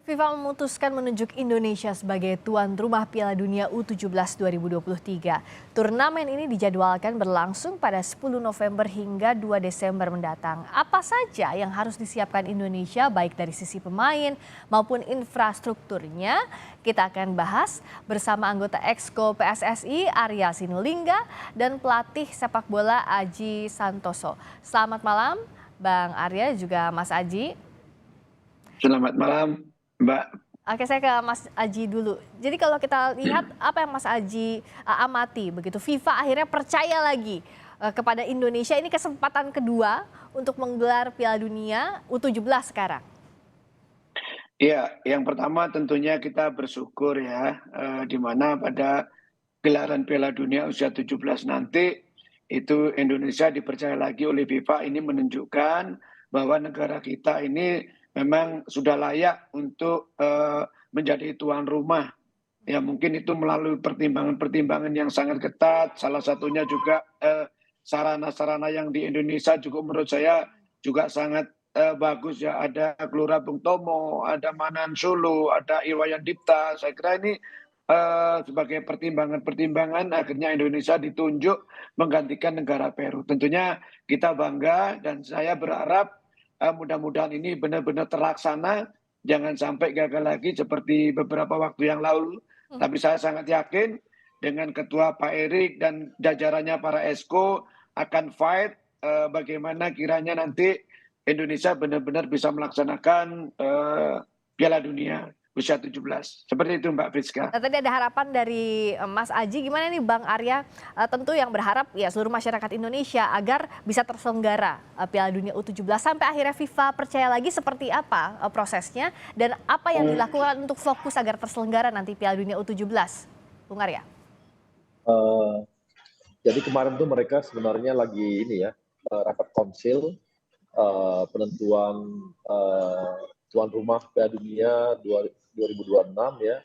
FIFA memutuskan menunjuk Indonesia sebagai tuan rumah Piala Dunia U17 2023. Turnamen ini dijadwalkan berlangsung pada 10 November hingga 2 Desember mendatang. Apa saja yang harus disiapkan Indonesia baik dari sisi pemain maupun infrastrukturnya? Kita akan bahas bersama anggota Exco PSSI Arya Sinulinga dan pelatih sepak bola Aji Santoso. Selamat malam Bang Arya juga Mas Aji. Selamat malam, Mbak. Oke, saya ke Mas Aji dulu. Jadi kalau kita lihat apa yang Mas Aji amati begitu, FIFA akhirnya percaya lagi kepada Indonesia, ini kesempatan kedua untuk menggelar Piala Dunia U17 sekarang. Iya, yang pertama tentunya kita bersyukur ya, di mana pada gelaran Piala Dunia usia 17 nanti itu Indonesia dipercaya lagi oleh FIFA. Ini menunjukkan bahwa negara kita ini memang sudah layak untuk menjadi tuan rumah. Ya mungkin itu melalui pertimbangan-pertimbangan yang sangat ketat. Salah satunya juga sarana-sarana yang di Indonesia juga menurut saya juga sangat bagus ya. Ada Gelora Bung Tomo, ada Manan Solo, ada Iwayan Dipta. Saya kira ini sebagai pertimbangan-pertimbangan akhirnya Indonesia ditunjuk menggantikan negara Peru. Tentunya kita bangga dan saya berharap mudah-mudahan ini benar-benar terlaksana, jangan sampai gagal lagi seperti beberapa waktu yang lalu. Tapi saya sangat yakin dengan Ketua Pak Erik dan jajarannya para Esko akan fight bagaimana kiranya nanti Indonesia benar-benar bisa melaksanakan Piala Dunia usia 17. Seperti itu Mbak Friska. Nah, tadi ada harapan dari Mas Aji, gimana nih Bang Arya? Tentu yang berharap ya seluruh masyarakat Indonesia agar bisa terselenggara Piala Dunia U17 sampai akhirnya FIFA percaya lagi seperti apa prosesnya dan apa yang dilakukan untuk fokus agar terselenggara nanti Piala Dunia U17, Bung Arya? Jadi kemarin tuh mereka sebenarnya lagi ini ya rapat konsil penentuan tuan rumah Piala Dunia 2026 ya.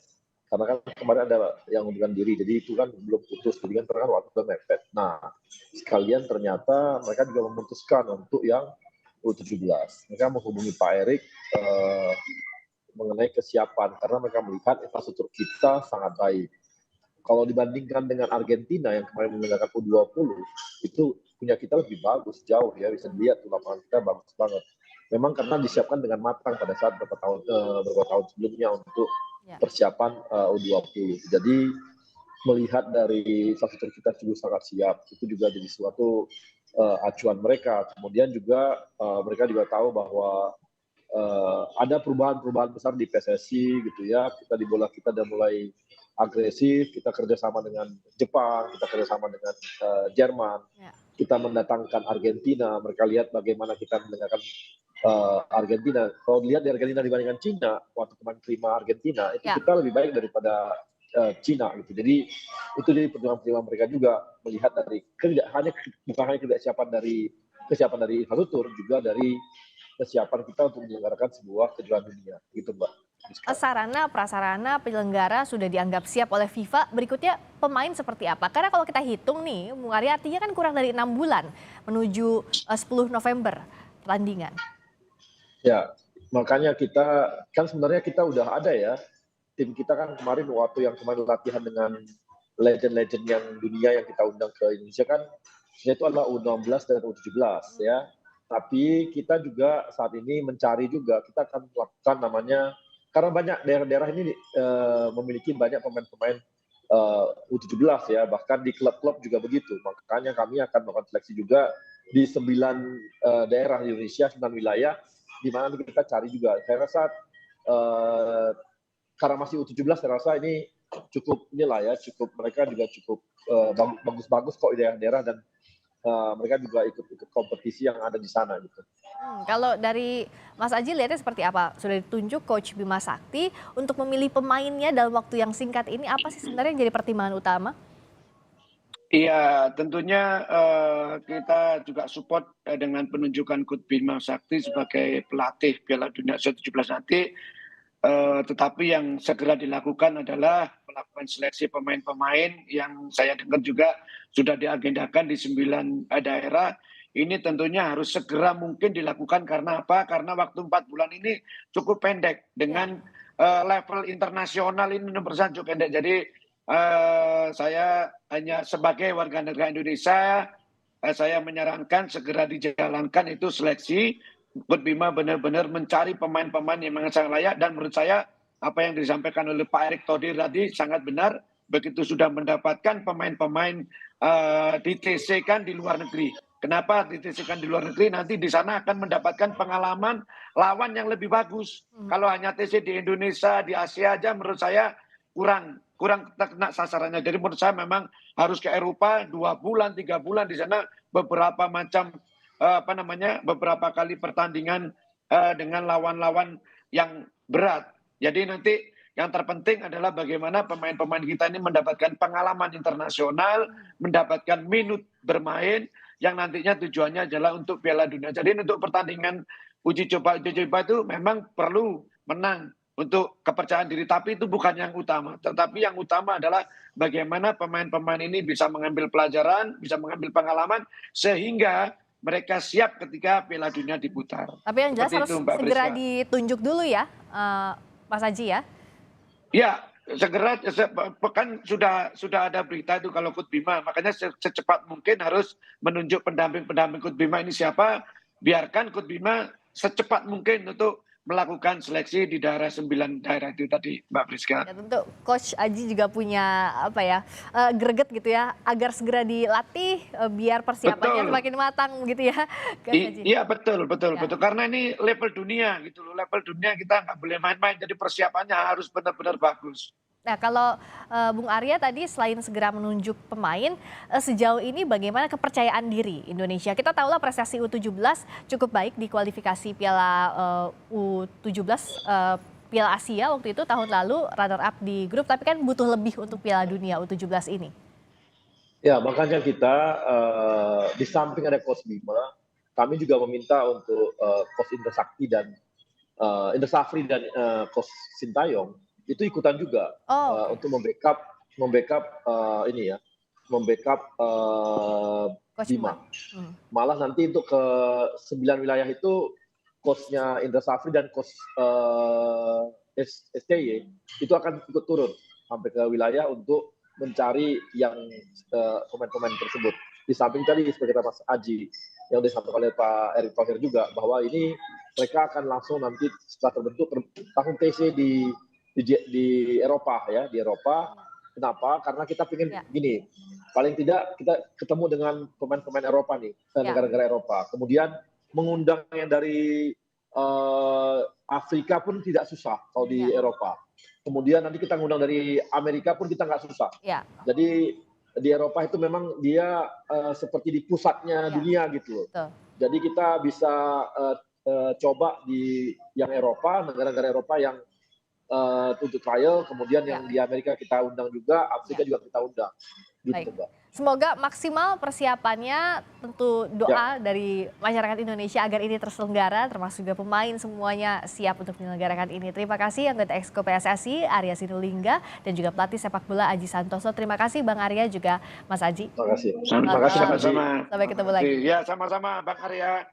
Karena kan kemarin ada yang mengundurkan diri, jadi itu kan belum putus, jadi kan waktu mepet. Nah, sekalian ternyata mereka juga memutuskan untuk yang U17. Mereka menghubungi Pak Erik mengenai kesiapan, karena mereka melihat infrastruktur kita sangat baik. Kalau dibandingkan dengan Argentina yang kemarin menyelenggarakan U20, itu punya kita lebih bagus jauh ya, bisa dilihat tuh lapangan kita bagus banget. Memang karena disiapkan dengan matang pada saat beberapa tahun sebelumnya untuk persiapan U20. Jadi melihat dari infrastruktur kita juga sangat siap, itu juga jadi suatu acuan mereka. Kemudian juga mereka juga tahu bahwa ada perubahan-perubahan besar di PSSI gitu ya. Kita di bola kita udah mulai agresif, kita kerjasama dengan Jepang, kita kerjasama dengan Jerman, kita mendatangkan Argentina. Mereka lihat bagaimana kita mendengarkan Argentina. Kalau dilihat di Argentina dibandingkan Cina, waktu kemarin terima Argentina, itu kita lebih baik daripada Cina gitu. Jadi itu jadi perjuangan mereka juga melihat dari bukan hanya kesiapan dari infrastruktur, juga dari kesiapan kita untuk menyelenggarakan sebuah kejuaraan dunia, gitu Mbak. Sarana, prasarana, penyelenggara sudah dianggap siap oleh FIFA. Berikutnya pemain seperti apa? Karena kalau kita hitung nih, Bung Arya, artinya kan kurang dari 6 bulan menuju 10 November pertandingan. Ya, makanya kita kan sebenarnya kita udah ada ya. Tim kita kan kemarin waktu yang kemarin latihan dengan legend-legend yang dunia yang kita undang ke Indonesia kan, itu adalah U16 dan U17 ya. Tapi kita juga saat ini mencari juga, kita akan melakukan namanya, karena banyak daerah-daerah ini memiliki banyak pemain-pemain U17 ya, bahkan di klub-klub juga begitu. Makanya kami akan melakukan seleksi juga di 9 daerah di Indonesia, 9 wilayah, di mana kita cari juga. Saya rasa karena masih U17, saya rasa ini cukup mereka juga cukup bagus-bagus kok di daerah-daerah, dan mereka juga ikut kompetisi yang ada di sana gitu. Kalau dari Mas Aji lihatnya seperti apa? Sudah ditunjuk Coach Bima Sakti untuk memilih pemainnya dalam waktu yang singkat ini, apa sih sebenarnya yang jadi pertimbangan utama? Iya, tentunya kita juga support dengan penunjukan Coach Bima Sakti sebagai pelatih Piala Dunia U17 nanti. Tetapi yang segera dilakukan adalah melakukan seleksi pemain-pemain yang saya dengar juga sudah diagendakan di 9 daerah. Ini tentunya harus segera mungkin dilakukan karena apa? Karena waktu 4 bulan ini cukup pendek dengan level internasional ini nomor satu pendek. Jadi saya hanya sebagai warga negara Indonesia, saya menyarankan segera dijalankan itu seleksi. Coach Bima benar-benar mencari pemain-pemain yang sangat layak, dan menurut saya apa yang disampaikan oleh Pak Erick Thohir tadi sangat benar. Begitu sudah mendapatkan pemain-pemain di TC-kan di luar negeri. Kenapa di TC-kan di luar negeri? Nanti di sana akan mendapatkan pengalaman lawan yang lebih bagus. Kalau hanya TC di Indonesia, di Asia aja menurut saya kurang kena sasarannya. Jadi menurut saya memang harus ke Eropa 2 bulan, 3 bulan di sana beberapa macam beberapa kali pertandingan dengan lawan-lawan yang berat. Jadi nanti yang terpenting adalah bagaimana pemain-pemain kita ini mendapatkan pengalaman internasional, mendapatkan minut bermain yang nantinya tujuannya adalah untuk Piala Dunia. Jadi untuk pertandingan uji coba itu memang perlu menang untuk kepercayaan diri, tapi itu bukan yang utama. Tetapi yang utama adalah bagaimana pemain-pemain ini bisa mengambil pelajaran, bisa mengambil pengalaman, sehingga mereka siap ketika Piala Dunia diputar. Tapi yang jelas harus segera ditunjuk dulu ya, Mas Aji ya? Ya, segera, kan sudah ada berita itu kalau Coach Bima, makanya secepat mungkin harus menunjuk pendamping Coach Bima ini siapa, biarkan Coach Bima secepat mungkin untuk melakukan seleksi di daerah 9 daerah itu tadi, Mbak Priska. Ya, tentu Coach Aji juga punya greget gitu ya, agar segera dilatih biar persiapannya semakin matang gitu ya. Iya betul. Karena ini level dunia gitu loh, level dunia kita nggak boleh main-main, jadi persiapannya harus benar-benar bagus. Nah, kalau Bung Arya tadi selain segera menunjuk pemain, sejauh ini bagaimana kepercayaan diri Indonesia? Kita tahulah prestasi U17 cukup baik di kualifikasi Piala U17 Piala Asia waktu itu tahun lalu, runner up di grup, tapi kan butuh lebih untuk Piala Dunia U17 ini. Ya, makanya kita di samping ada Coach Bima, kami juga meminta untuk Coach Indra Sakti dan Indra Safri dan Coach Sintayong itu ikutan juga untuk membackup Bima. Malah nanti untuk ke 9 wilayah itu coachnya Indra Safri dan coach STY itu akan ikut turun sampai ke wilayah untuk mencari yang pemain-pemain tersebut. Di samping tadi seperti kata Mas Aji yang disampaikan oleh Pak Erick Thohir juga, bahwa ini mereka akan langsung nanti setelah terbentuk tahun TC di Eropa ya, di Eropa. Kenapa? Karena kita ingin gini, paling tidak kita ketemu dengan pemain-pemain Eropa nih, negara-negara Eropa. Kemudian mengundang yang dari Afrika pun tidak susah kalau di Eropa. Kemudian nanti kita ngundang dari Amerika pun kita nggak susah. Jadi di Eropa itu memang dia seperti di pusatnya dunia gitu loh. Jadi kita bisa coba di yang Eropa, negara-negara Eropa yang untuk trial, kemudian yang di Amerika kita undang juga, Afrika juga kita undang. Gitu, Mbak. Semoga maksimal persiapannya, tentu doa dari masyarakat Indonesia agar ini terselenggara, termasuk juga pemain semuanya siap untuk menyelenggarakan ini. Terima kasih anggota Exco PSSI Arya Sinulinga dan juga pelatih sepak bola Aji Santoso. Terima kasih Bang Arya juga Mas Aji. Terima kasih. Sama-sama. Sampai ketemu lagi. Ya, sama-sama Bang Arya.